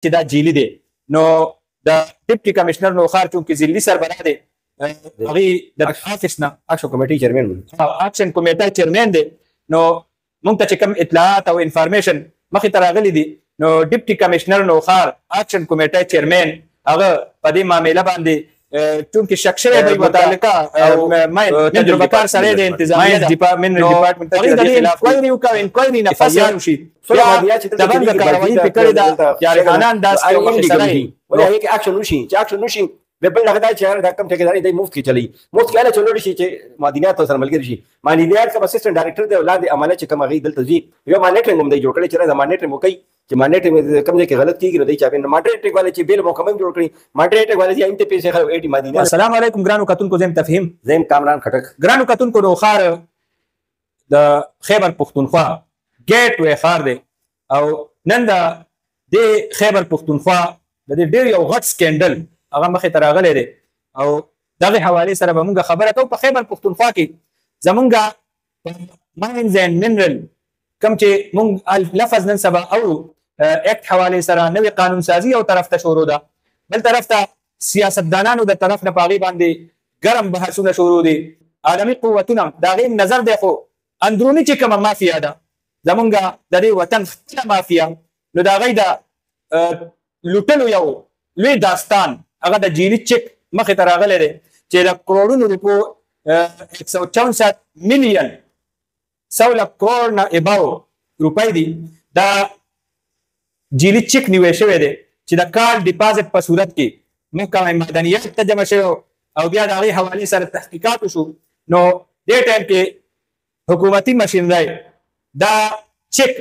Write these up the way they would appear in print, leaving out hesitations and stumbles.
چې دا جعلی دی. نو د ډپټي کمشنر نوشہرہ چونکې ضلعي سربراہ دی هغې د آفس نه اکشن کمیټې چیرمن اکشن کمیټه چیرمن دی. نو موږ ته چې کوم اطلاعات او انفارمیشن مخې ته راغلي دي نو ډپټي کمشنر نوشہرہ اکشن کمیټه چیرمن هغه په دې معامله باندې چونکې شک شوی دی متعلقه او تجربه کار سړی د انتظامیه ډپارټمنټ ته د انکوایري وکړو انکوایري نه فساد وشي د بند کاروایي پې کړې ده چې خانان داسې یو مخې سړی ولې هغې کې اکشن وشي چې اکشن وشي بیا بل هغه دا چې دا کوم ټیکداري دی مفت کې چلوي مفت کې هله چلولی شي چې معدنیات سره ملګري شي. معدنیات کوم اسسټنټ ډایرکټر دی او لاندې عمله چې کوم هغې دلته ځي یو مانیټرنګ هم دی جوړ کړی چې دا مانیټرنګ وکوي چې مانیټرنګ کوم ځای کې غلط کېږي نو دی چا بیا ماډریټنګ والے چې بیل محکمه هم جوړ کړي ماډریټنګ والے چې انته پیسې خلک ایټي معدنیات. السلام علیکم ګرانو کتونکو، زم تفهیم زم کامران خټک. ګرانو کتونکو نوشہرہ د خیبر پختونخوا ګیټ وې ښار دی او نن د خیبر پختونخوا د دې ډېر یو غټ سکینډل هغه مخې ته راغلی دی او دغه حوالې سره به مونږ خبره کوو. په خیبر پختونخوا کې زمونږ ماینز اینډ منرل کوم چې مونږ لفظ نن سبا اورو اکټ حوالې سره نوې قانون سازي یو طرف ته شروع ده، بل طرف ته سیاستدانانو د طرف نه په هغې باندې ګرم بحثونه شروع دي. عالمي قوتونه د هغې نظر دی خو اندروني چې کومه مافیا ده زمونږ د دې وطن خپله مافیا نو د هغې د لوټلو یو لوی داستان هغه د جعلي چک مخې ته راغلی دی چې د کروڑونو روپو 164 میلیون 100 لک کروڑ نه اباو روپۍ دي دا جعلي چک نیوی شوی دی چې د کار ډپازټ په صورت کې محکمه معدنیات ته جمع شوی او بیا د هغې حوالې سره تحقیقات وشو. نو دې ټایم کې حکومتي مشینرۍ دا چک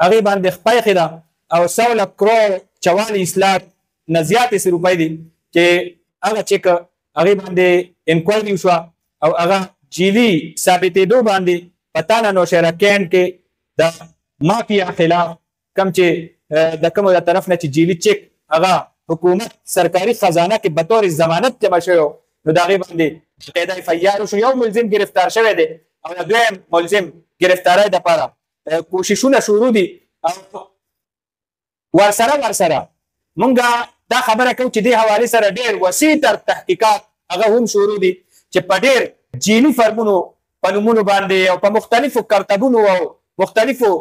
هغې باندې خپایخې ده او 100 لک کروڑ 44 لاک نه زیاتې څه روپۍ دي چې هغه چک هغې باندې انکوایري وشوه او هغه جعلي ثابتېدو باندې په تانه نوشهرہ کینټ کې د مافیا خلاف کوم چې د کومو د طرف نه چې جعلي چک هغه حکومت سرکاري خزانه کې بطور ضمانت جمع شوی نو د هغې باندې باقاعده اف آی آر وشو. یو ملزم گرفتار شوی دی او د دویم ملزم گرفتارۍ دپاره کوششونه شروع دي او ورسره مونږ دا خبره کوو چې دې حوالې سره ډېر وسیع تر تحقیقات هغه هم شروع دي چې په ډېر جعلي فرمونو په نومونو باندې او په مختلفو کرتبونو او مختلفو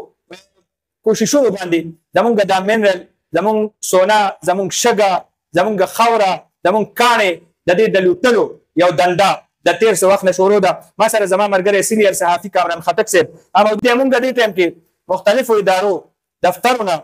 کوششونو باندې زمونږ دا منرل زمونږ سونا زمونږ شګه زمونږ خاوره زمونږ کاڼې د دې د لوټلو یو دنده د تېر څه وخت نه شروع ده. ما سره زما ملګری سینیر صحافي کامران خټک صاحب اما مونږ دې ټایم کې مختلفو ادارو دفترونه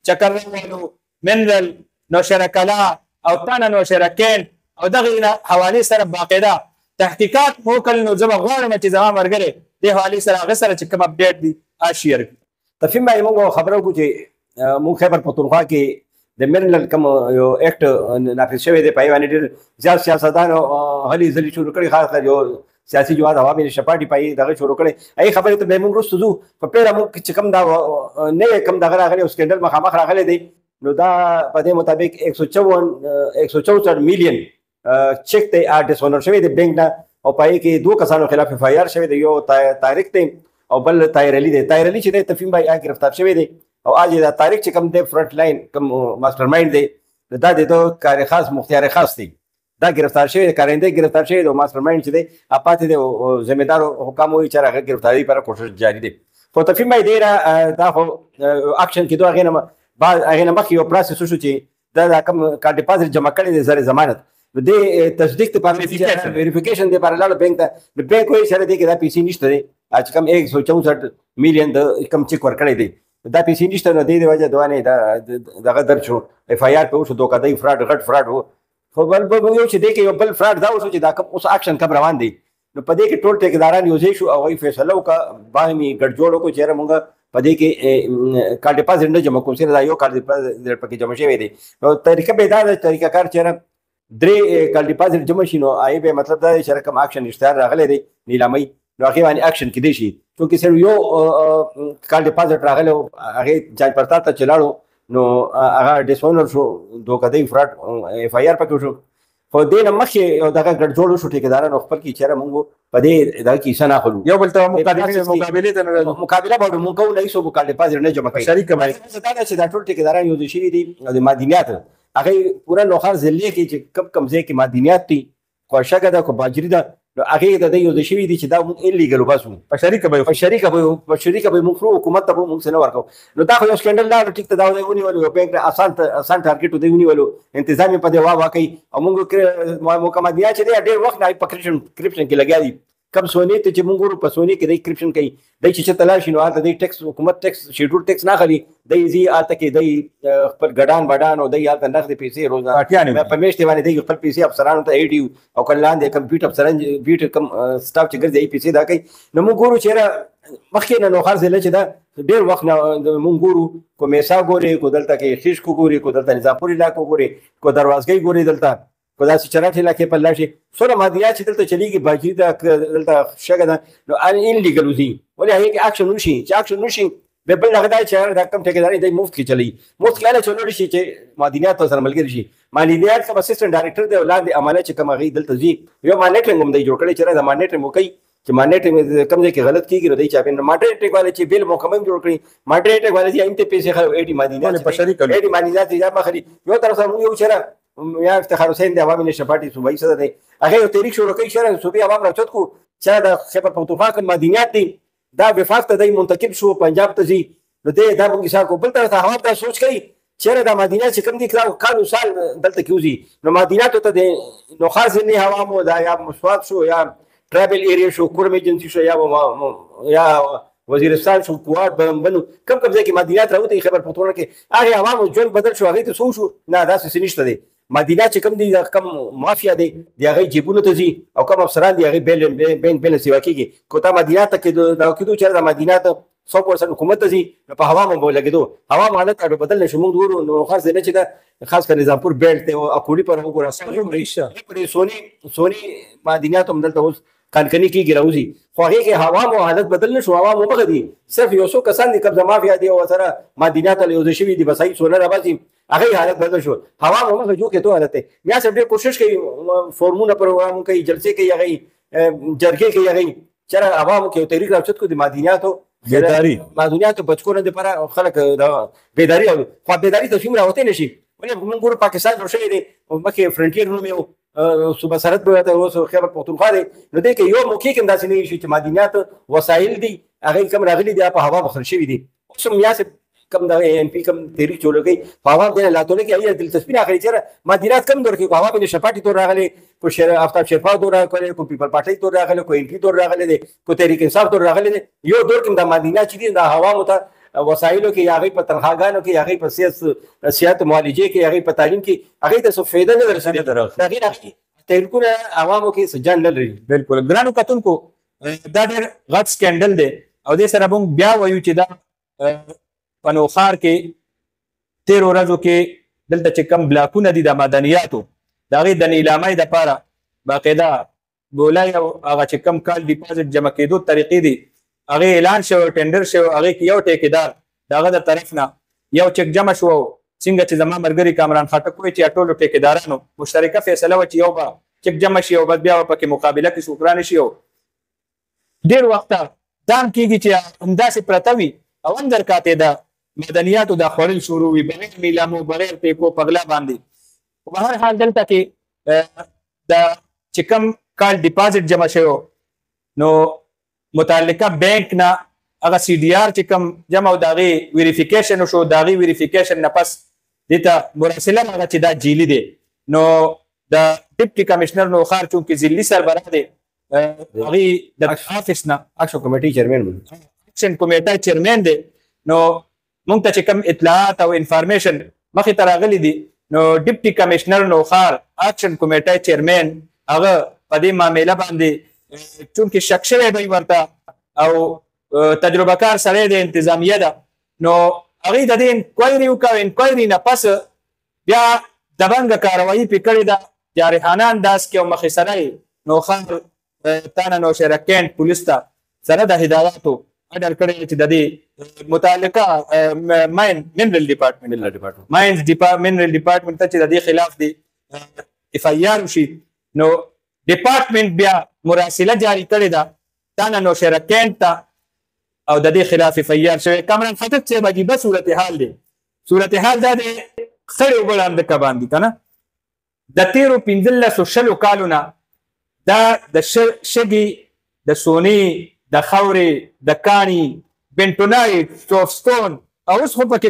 چکر والو منرل نوشہرہ کلا او تانه نوشہرہ کینټ او دغه حوالې سره باقاعده تحقیقات مو کړل. نو زه به غواړم چې زما ملګری دې حوالې سره هغه سره چې کوم اپډیټ دي شیر کړي. تفهیم باندې موږ خبره وکړو چې موږ خیبر پختونخوا کې د منرل کوم یو اکټ نافذ شوی دی په یې باندې ډېر زیات سیاستدانو هلې ځلې شروع کړي خاص کر یو سیاسي جواد عوامي نشه پارټي په یې دغه شروع کړی. هغې خبرې ته به موږ وروسته ځو. په پیله موږ چې کوم دا نوی کوم دغه راغلی او اسکینډل مخامخ راغلی دی نو دا په دې مطابق 164 میلیون چک دی ډسونر شوی دی بینک نه او په هغې کې 2 کسانو خلاف اف آی آر شوی دی. یو طارق دی او بل طارق دی. طارق چې دی تفهیم باندې هغه گرفتار شوی دی او اج دا طارق چې کوم دی فرنٹ لاین کوم ماسټر مایند دی دا د کار خاص مختار خاص دی دا گرفتار شوی دی کارنده گرفتار شوی دی او ماسټر مایند چې دی اپاتې دی او ذمہ دار حکام وایي چې هغه گرفتاری لپاره کوشش جاری دی. خو تفهیم باندې دی دا خو اکشن کې دوه هغې نه بعد هغې نه مخکې یو پروسس وشو چې دا کوم کار ډپازټ جمع کړی دی زر ضمانت نو دې تصدیق دپاره ویریفیکیشن دپاره لاړو بینک ته. نو بینک وایي چې دې کې دا پیسې نشته دی چې کوم 164 میلیون د کوم چک ورکړی دی دا پیسې نشته نو دې د وجه دوانې دغه درج شو اف آی آر پې وشو دوکادۍ فراډ غټ فراډ و. خو بل یو چې دې کې یو بل فراډ دا وشو چې دا کوم اوس اکشن کوم روان دی نو په دې کې ټول ټیکداران یو ځای شو او هغوی فیصله وکړه باهمي ګډجوړ وکړو چې یاره مونږ په دې کې کار ډپازټ نه جمع کوو صرف دا یو کار ډپازټ پکې جمع شوی دی. نو طریقه به دا ده طریقه کار چې یاره 3 کار ډپازټ جمع شي نو هغې به مطلب دا دی چې کوم اکشن اشتهار راغلی دی نیلامۍ نو هغې باندې اکشن کیدی شي چونکې صرف یو کار ډپازټ راغلی او هغې جاج پړتال ته چې لاړو نو هغه ډسونر شو دوکادۍ فراډ اف آی آر پکې وشو. خو دې نه مخکې دغه ګډجوړ وشو ټیکدارانو خپل کې چېرې مونږ په دې دغه کې حصه نه اخلو یو بل ته مقابلې ته نه مقابله به مونږ کوو نه هېڅوک کال ډپازټ نه جمع کوي شریک کوي دا ده چې دا ټول ټیکداران یو ځای شوي دي او د معدنیات هغې پوره نوخار ضلع کې چې کم ځای کې معدنیات دي خو شګه ده خو باجري ده نو هغې د دې یو ځای شوي دي چې دا مونږ انلیګل وباسو په شریکه به په شریکه به مونږ خورو حکومت ته به مونږ څه نه ورکوو نو دا خو یو سکینډل لاړو ټیک ته دا دی ونیولو یو بینک اسان ټارګېټ دی ونیولو انتظام یې په دې واوا کوي او مونږ معدنیات چې دی ډېر وخت نه په کرپشن کې لګیا دي کم سونې ته چې مونږ ورو په سونې کې دی کرپشن کوي دی چې چېرته لاړ شي نو هلته دی ټیکس حکومت ټیکس شیډول ټیکس نه اخلي دی ځي هلته کې دی خپل ګډان بډان او دی هلته نغدې پیسې روزه په میاشتې باندې دی خپل پیسې افسرانو ته ایډي او که لاندې کم بیټ افسران بیټ کم سټاف چې ګرځي پیسې دا کوي نو مونږ ګورو چېرې مخکې نه نوخار ضلع چې دا ډېر وخت نه مونږ ګورو کو میسا ګورې کو دلته کې خیش کو ګورې کو دلته نظامپور علاقو ګورې کو دروازګۍ ګورې دلته کو داسې چراټ علاقې په لاړ شي څومره معدنیات چې دلته چلېږي باجري ده دلته شګه ده نو انلیګل وځي ولې هغې کې اکشن وشي چې اکشن وشي بیا بل هغه دا چې دا کم ټیکداري دی مفت کې چلوي مفت کې هله چلولی شي چې معدنیات سره ملګري شي معدنیات کوم اسسټنټ ډایرکټر دی او لاندې عمله چې کوم هغې دلته ځي یو مانیټرنګ هم دی جوړ کړی چې دا مانیټرنګ وکوي چې مانیټرنګ کوم ځای کې غلط کېږي نو دی چاپې مانیټرنګ والا چې بیل محکمه هم جوړ کړي مانیټرنګ والا چې انته پیسې خلک ایټي معدنیات یا مخلي یو طرف سره مونږ یو چېرې یا افتخار حسین د عوامي نشر پارټي صوبایي صدر دی هغې یو تحریک شروع کوي چېرې صوبې عوام راچت کړو چې د خیبر پختونخوا کوم معدنیات دي دا وفاق ته دی منتقل شو پنجاب ته ځي نو دی دا مونږ حساب کوو بل طرف ته عوام ته سوچ کوي چېرې دا معدنیات چې کوم دي کالو سال دلته کې وځي نو معدنیاتو ته د نوخار ضلع عوامو دا یا مسواک شو یا ټرایبل ایریا شو کورم ایجنسي شو یا وزیرستان شو کوار بنو کم ځای کې معدنیات راوتي خیبر پختونخوا کې هغې عوامو ژوند بدل شو هغې ته څه وشو نه داسې څه نشته دی معدنیات چې کوم دي کم مافیا دی د هغې جیبونو ته ځي او کم افسران دي هغې بینک بیلنس سیوا کېږي کو تا معدنیات ته دغه کېدو چېرې دا معدنیات 100% حکومت ته ځي نو په هوا به لګېدو هوا حالت اډو بدل نه شو مونږ ګورو نو خاص دی نه چې دا خاص کر نظامپور بیلټ دی او اکوړي پر وګوره سوني معدنیات هم دلته اوس کانکني کېږي راوځي خو هغې کې هوا مو حالت بدل نه شو هوا مو مخه دي صرف یو څو کسان دي قبضه مافیا دي او سره معدنیات له یو ځای شوي دي بس هغې سونه راباسي هغې حالت بدل شو هوا مو مخه جو کېدو حالت دی بیا صاحب ډېر کوشش کوي فورمونه پروګرام کوي جلسې کوي هغې جرګې کوي هغې چېرې عوامو کې یو تحریک راوچت کړو د معدنیاتو معدنیاتو بچکو نه دپاره خلک بیداري راوړي خو بیداري ته څومره راوتی نه شي ولې موږ ګورو پاکستان جوړ شوی دی مخکې فرنټیر نوم یو صوبه سرحد به ورته اوس خیبر پختونخوا دی نو دی کې یو موقع کې هم داسې نه شي چې معدنیات وسایل دي هغې کوم راغلي دي په هوا بخښل شوي دي اوس هم یا کم دغه ایم پي کم تحریک جوړ کوي په هوا دې نه لاتونه کې هغې دلچسپي نه اخلي چېرې معدنیات کم دور کې کو هوا باندې شپاټي تور راغلی کو آفتاب شرپا تور راغلی کو پیپل پارټۍ تور راغلی کو ایم پي تور راغلی دی کو تحریک انصاف تور راغلی دی یو دور کې دا معدنیات چې دي دا هوا ته وسایلو کې یا هغې په تنخواګانو کې یا هغې په صحت معالجې کې یا هغې په تعلیم کې هغې ته څه فایده نه درسېدې د هغې نه تحریکونه عوامو کې څه جان نه لري بلکل ګرانو کتونکو دا ډېر غټ سکینډل دی او دې سره موږ بیا وایو چې دا په نوخار کې تېرو ورځو کې دلته چې کم بلاکونه دي د معدنیاتو د هغې د نیلامۍ دپاره باقاعده بولای او هغه چې کم کال ډپازټ جمع کېدو طریقې دي هغې اعلان شوی ټینډر شوی هغې کې یو ټیکېدار د هغه د طرف نه یو چک جمع شو څنګه چې زما ملګري کامران خټک وایي چې ټولو ټیکېدارانو مشترکه فیصله وه چې یو به چک جمع شي او بیا به پکې مقابله کې څوک رانشي او ډېر وخته دا هم کېږي چې همداسې پرته وي او اندر کاتې د معدنیاتو دا خوړل شروع وي بغیر نیلامو بغیر پیکو په غلا باندې په هر حال دلته کې د چې کم کال ډپازټ جمع شوی نو متعلقه بینک نه هغه سی ډي آر چې کوم جمع او د هغې ویریفیکیشن وشو د هغې ویریفیکیشن نه پس دې ته مراسله هغه چې دا جعلي دی نو د ډپټي کمشنر نوخار چونکې ضلعي سربراہ دی هغې د آفس نه اکشن کمیټۍ چیرمین اکشن کمیټه چیرمین دی نو مونږ ته چې کوم اطلاعات او انفارمیشن مخې ته راغلی دي نو ډپټي کمشنر نوخار اکشن کمیټه چیرمین هغه په دې معامله باندې چونکې شک شوی دی ورته او تجربه کار سړی د انتظامیه ده نو هغې د دې انکوایري وکړه انکوایري نه پس بیا دبنګه کاروایي پرې کړې ده جارحانه انداز کې او مخې سره یې نوخار تانه نوشهره کینټ پولیس ته سره د هدایاتو اډر کړی چې د دې متعلقه منرل ډپارټمنټ ماینز منرل ډپارټمنټ ته چې د دې خلاف دی اف آی آر وشي نو ډپارټمنټ بیا مراسله جاری کړې ده تا نه نوشهره کینټ ته او د دې خلاف اف آی آر شوی. کامران خټک صاحب عجیبه صورتحال دی. صورتحال دا دی خړې اوبه لاندې کبان دي که نه. د تېرو 15 کالو نه دا د شګې د سونې د خاورې د کاڼي بنټونایټ سټوفسټون او اوس خو پکې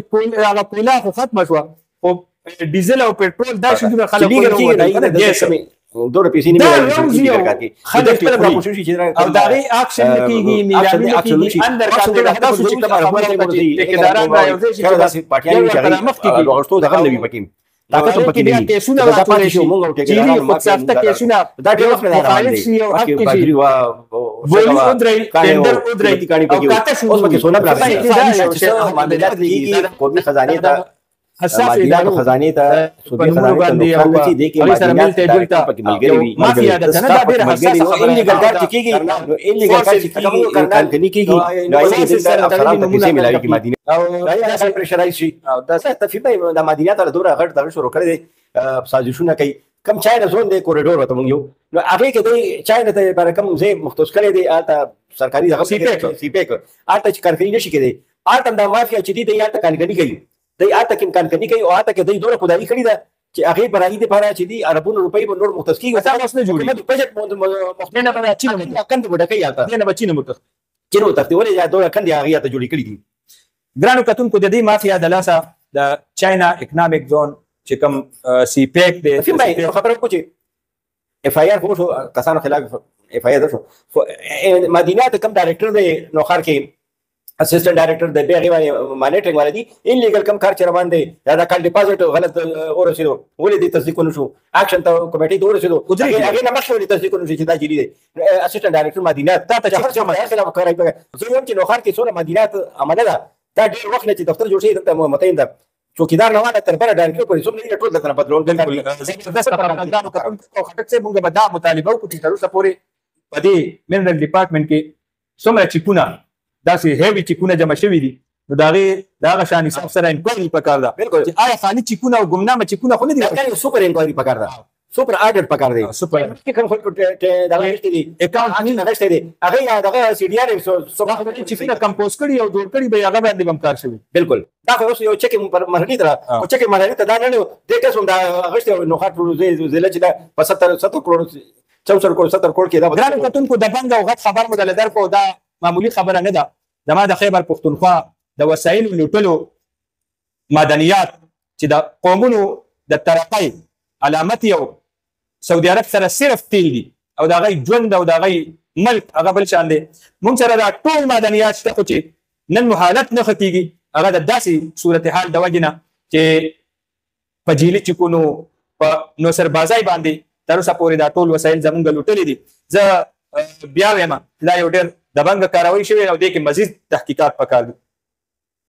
هغه کویله خو ختمه شوه خو ډیزل او پټرول دا شیونه خلک دوره پیسې نه ملایي خلک خپل کوشش چې او دا غي اکشن کیږي نیلامی کیږي اندر کاټه تاسو چې کومه خبره کوي ټیکداران راځي چې داسې پټیان چې لوغښتو دغه نوي پکې طاقت پکې دی کیسونه راځي چې موږ ټیکداران مقصد کیسونه دا ډېر وخت نه راځي او حق کې وایي ودرې ټندر ودرې او کاته شو اوس پکې سونه راځي چې معاملات کیږي قومي خزانه ته حساس ادارو خزانه ته صوبې خزانه ته نقصان نشي دی کې معدنیات پکې ملګری وي مافیا ده نه دا ډېر حساس خبره انلیګل کار کیږي نو انلیګل کار کیږي کمپنی کیږي نو یې د افسرانو ته پیسې ملایي کې معدنیات او دا پرشرایز شي او دا څه تفیبه د معدنیات له دوره غټ دغه شروع کړی دی سازشونه کوي کم چاینا زون دی کوریډور وته مونږ یو نو هغه کې دی چاینا ته پر کم ځای مختص کړی دی آتا سرکاري دغه سی پیک آتا چې کارکړی نشي کېدی آتا د مافیا چې دی آتا کانګنی کوي دی آتا کې کانګنی کوي او آتا کې دی دوره خدای کړی دا چې هغه برایي دی لپاره چې دی اربونو روپۍ په نور مختص کیږي وسه اوس نه جوړي بجټ مخنه نه باندې چې کند وډکې آتا نه بچی نه مختص چیرې وتخته ولې دا دوره کندي هغه ته جوړی کړی دي ګرانو کتونکو د دې مافیا د لاسه د چاینا اکنامک زون چې کوم سی پیک دی خبره کو چې اف آی آر خو کسانو خلاف اف آی آر شو معدنیات کم ډایرکټر دی نوخار کې اسسټنټ ډایرکټر دی به غوړي مانیټرینګ ولدي انلیګل کم کار چر باندې دا کال ډپازټ غلط اورسیدو ولې دې تصدیق نشو اکشن ته کمیټې ته ورسېدو هغه نه مخکې ولې تصدیق نشو چې دا جری دی اسسټنټ ډایرکټر معدنیات تا ته هر څه خلاف کوي زه هم چې نوخار کې څونه معدنیات عمله ده دا ډېر وخت نه چې دفتر جوړ شي دلته متعین ده چوکیدار نه واده تر بره ډایرکټر پرې څومره ټول د تر بدلون ګل خټک څه موږ به دا مطالبه وکړو چې تر اوسه پورې په دې منرل ډپارټمنټ کې څومره چیکونه داسې هیوي چیکونه جمع شوي دي نو د هغه شان حساب سره انکوایري پکار ده چې آیا خالي چیکونه او ګمنامه چیکونه خو نه دي سوپر انکوایري پکار ده سوپر آډیټ پکار دی سوپر کې کوم خلک دغه نشته دي اکاونټ نه نشته دي هغه یا دغه سی ډي ار چې فینا کمپوز کړي او جوړ کړي به هغه باندې هم کار شوی بالکل دا خو یو چک مرحلي تر او چک مرحلي ته دا نه د قسم دا غشته نو خاط روزي زله چې دا په 70 کروڑ 64 کروڑ 70 کروڑ کې دا ګران کتونکو د بنګ او غټ خبر مو دلدار کو دا معمولی خبره نه ده د ما د خیبر پښتونخوا د وسایل لوټلو معدنیات چې د قومونو د ترقۍ علامت یو سعودي عرب سره صرف تیل دي او دا غي ژوند او دا غي ملک هغه بل شان دي مونږ سره دا ټول معدنیات شته خو چې نن حالت نه ختيږي هغه د داسې صورتحال د وجنه چې په جیلی چکونو په نوسربازی باندې تر اوسه پورې دا ټول وسایل زمونږ لوټلي دي زه بیا وایم لا یو ډېر د بنګ کاروي شوی او دې کې مزید تحقیقات پکار دي